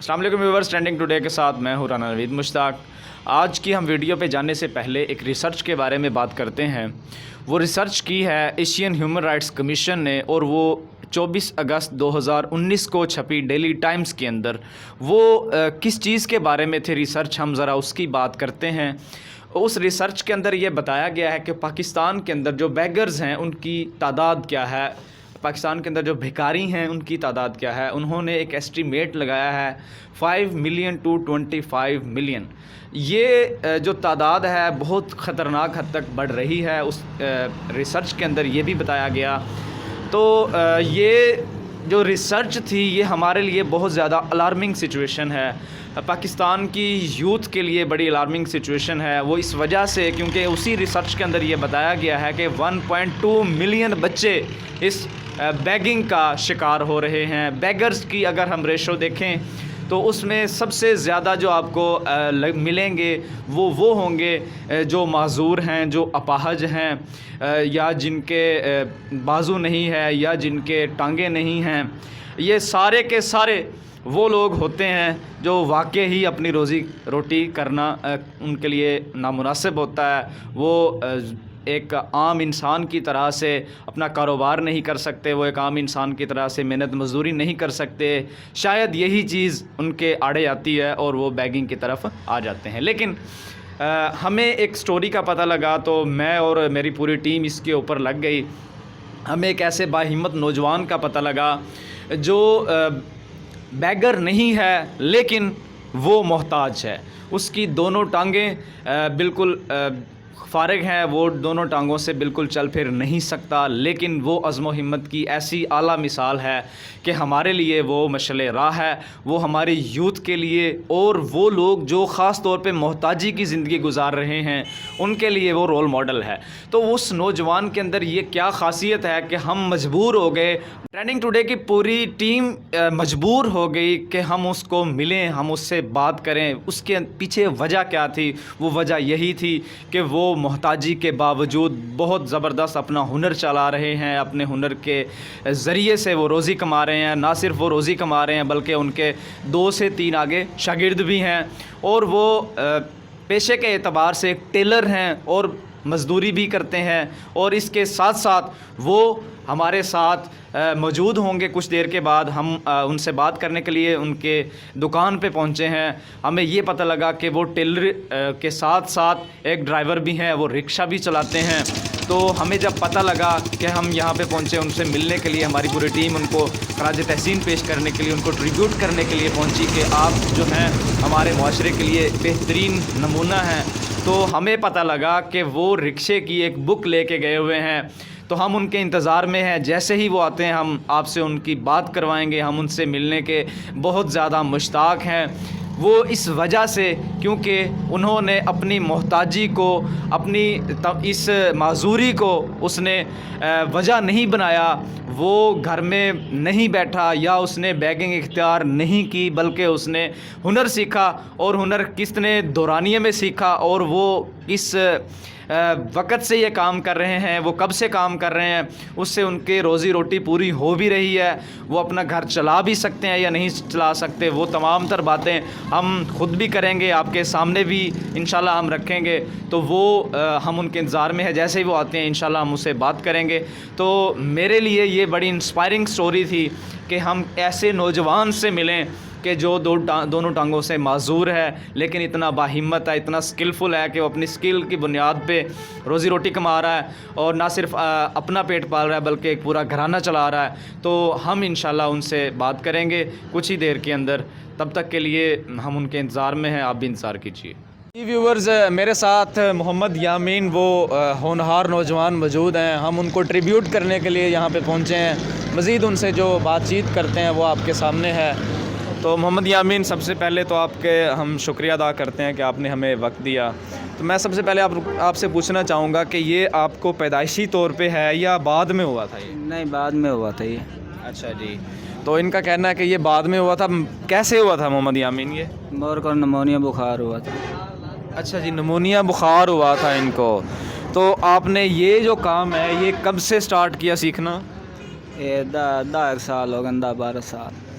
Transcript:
السلام علیکم viewers, trending today کے ساتھ میں ہوں رانا نوید مشتاق۔ آج کی ہم ویڈیو پہ جانے سے پہلے ایک ریسرچ کے بارے میں بات کرتے ہیں۔ وہ ریسرچ کی ہے ایشین ہیومن رائٹس کمیشن نے، اور وہ 24 اگست 2019 کو چھپی ڈیلی ٹائمز کے اندر۔ وہ کس چیز کے بارے میں تھے ریسرچ، ہم ذرا اس کی بات کرتے ہیں۔ اس ریسرچ کے اندر یہ بتایا گیا ہے کہ پاکستان کے اندر جو بیگرز ہیں ان کی تعداد کیا ہے، پاکستان کے اندر جو بھکاری ہیں ان کی تعداد کیا ہے۔ انہوں نے ایک ایسٹیمیٹ لگایا ہے 5 ملین ٹو 25 ملین۔ یہ جو تعداد ہے بہت خطرناک حد تک بڑھ رہی ہے۔ اس ریسرچ کے اندر یہ بھی بتایا گیا۔ تو یہ جو ریسرچ تھی یہ ہمارے لیے بہت زیادہ الارمنگ سچویشن ہے، پاکستان کی یوتھ کے لیے بڑی الارمنگ سچویشن ہے۔ وہ اس وجہ سے کیونکہ اسی ریسرچ کے اندر یہ بتایا گیا ہے کہ 1.2 ملین بچے اس بیگنگ کا شکار ہو رہے ہیں۔ بیگرز کی اگر ہم ریشو دیکھیں تو اس میں سب سے زیادہ جو آپ کو ملیں گے وہ ہوں گے جو معذور ہیں، جو اپاہج ہیں، یا جن کے بازو نہیں ہے، یا جن کے ٹانگیں نہیں ہیں۔ یہ سارے کے سارے وہ لوگ ہوتے ہیں جو واقع ہی اپنی روزی روٹی کرنا ان کے لیے نامناسب ہوتا ہے۔ وہ ایک عام انسان کی طرح سے اپنا کاروبار نہیں کر سکتے، وہ ایک عام انسان کی طرح سے محنت مزدوری نہیں کر سکتے۔ شاید یہی چیز ان کے آڑے آتی ہے اور وہ بیگنگ کی طرف آ جاتے ہیں۔ لیکن ہمیں ایک سٹوری کا پتہ لگا تو میں اور میری پوری ٹیم اس کے اوپر لگ گئی۔ ہمیں ایک ایسے باہمت نوجوان کا پتہ لگا جو بیگر نہیں ہے لیکن وہ محتاج ہے۔ اس کی دونوں ٹانگیں بالکل فارغ ہیں، وہ دونوں ٹانگوں سے بالکل چل پھر نہیں سکتا، لیکن وہ عزم و ہمت کی ایسی اعلیٰ مثال ہے کہ ہمارے لیے وہ مشعل راہ ہے۔ وہ ہماری یوتھ کے لیے اور وہ لوگ جو خاص طور پہ محتاجی کی زندگی گزار رہے ہیں ان کے لیے وہ رول ماڈل ہے۔ تو اس نوجوان کے اندر یہ کیا خاصیت ہے کہ ہم مجبور ہو گئے، ٹرینڈنگ ٹوڈے کی پوری ٹیم مجبور ہو گئی کہ ہم اس کو ملیں، ہم اس سے بات کریں۔ اس کے پیچھے وجہ کیا تھی؟ وہ وجہ یہی تھی کہ وہ محتاجی کے باوجود بہت زبردست اپنا ہنر چلا رہے ہیں، اپنے ہنر کے ذریعے سے وہ روزی کما رہے ہیں۔ نہ صرف وہ روزی کما رہے ہیں بلکہ ان کے 2 سے 3 آگے شاگرد بھی ہیں، اور وہ پیشے کے اعتبار سے ایک ٹیلر ہیں اور مزدوری بھی کرتے ہیں، اور اس کے ساتھ ساتھ وہ ہمارے ساتھ موجود ہوں گے کچھ دیر کے بعد۔ ہم ان سے بات کرنے کے لیے ان کے دکان پہ پہنچے ہیں۔ ہمیں یہ پتہ لگا کہ وہ ٹیلر کے ساتھ ساتھ ایک ڈرائیور بھی ہیں، وہ رکشہ بھی چلاتے ہیں۔ تو ہمیں جب پتہ لگا کہ ہم یہاں پہ پہنچے ان سے ملنے کے لیے، ہماری پوری ٹیم ان کو خراج تحسین پیش کرنے کے لیے، ان کو ٹریبیوٹ کرنے کے لیے پہنچی کہ آپ جو ہیں ہمارے معاشرے کے لیے بہترین نمونہ ہیں، تو ہمیں پتہ لگا کہ وہ رکشے کی ایک بک لے کے گئے ہوئے ہیں۔ تو ہم ان کے انتظار میں ہیں، جیسے ہی وہ آتے ہیں ہم آپ سے ان کی بات کروائیں گے۔ ہم ان سے ملنے کے بہت زیادہ مشتاق ہیں، وہ اس وجہ سے کیونکہ انہوں نے اپنی محتاجی کو، اپنی اس معذوری کو اس نے وجہ نہیں بنایا۔ وہ گھر میں نہیں بیٹھا یا اس نے بیگنگ اختیار نہیں کی، بلکہ اس نے ہنر سیکھا، اور ہنر کس نے دورانیے میں سیکھا، اور وہ اس وقت سے یہ کام کر رہے ہیں، وہ کب سے کام کر رہے ہیں، اس سے ان کے روزی روٹی پوری ہو بھی رہی ہے۔ وہ اپنا گھر چلا بھی سکتے ہیں یا نہیں چلا سکتے، وہ تمام تر باتیں ہم خود بھی کریں گے، آپ کے سامنے بھی انشاءاللہ ہم رکھیں گے۔ تو وہ ہم ان کے انتظار میں ہیں، جیسے ہی وہ آتے ہیں انشاءاللہ ہم اسے بات کریں گے۔ تو میرے لیے یہ بڑی انسپائرنگ سٹوری تھی کہ ہم ایسے نوجوان سے ملیں کہ جو دونوں ٹانگوں سے معذور ہے لیکن اتنا باہمت ہے، اتنا سکلفل ہے کہ وہ اپنی سکل کی بنیاد پہ روزی روٹی کما رہا ہے، اور نہ صرف اپنا پیٹ پال رہا ہے بلکہ ایک پورا گھرانہ چلا رہا ہے۔ تو ہم انشاءاللہ ان سے بات کریں گے کچھ ہی دیر کے اندر۔ تب تک کے لیے ہم ان کے انتظار میں ہیں، آپ بھی انتظار کیجیے۔ ویورز، میرے ساتھ محمد یامین وہ ہونہار نوجوان موجود ہیں۔ ہم ان کو ٹریبیوٹ کرنے کے لیے یہاں پہ پہنچے ہیں۔ مزید ان سے جو بات چیت کرتے ہیں وہ آپ کے سامنے ہے۔ تو محمد یامین، سب سے پہلے تو آپ کے ہم شکریہ ادا کرتے ہیں کہ آپ نے ہمیں وقت دیا۔ تو میں سب سے پہلے آپ سے پوچھنا چاہوں گا کہ یہ آپ کو پیدائشی طور پہ ہے یا بعد میں ہوا تھا؟ یہ نہیں، بعد میں ہوا تھا یہ۔ اچھا جی، تو ان کا کہنا ہے کہ یہ بعد میں ہوا تھا۔ کیسے ہوا تھا محمد یامین یہ؟ مور کو نمونیا بخار ہوا تھا۔ اچھا جی، نمونیا بخار ہوا تھا ان کو۔ تو آپ نے یہ جو کام ہے یہ کب سے سٹارٹ کیا سیکھنا؟ یہ 10 سال ہو گئے، 10-12 سال۔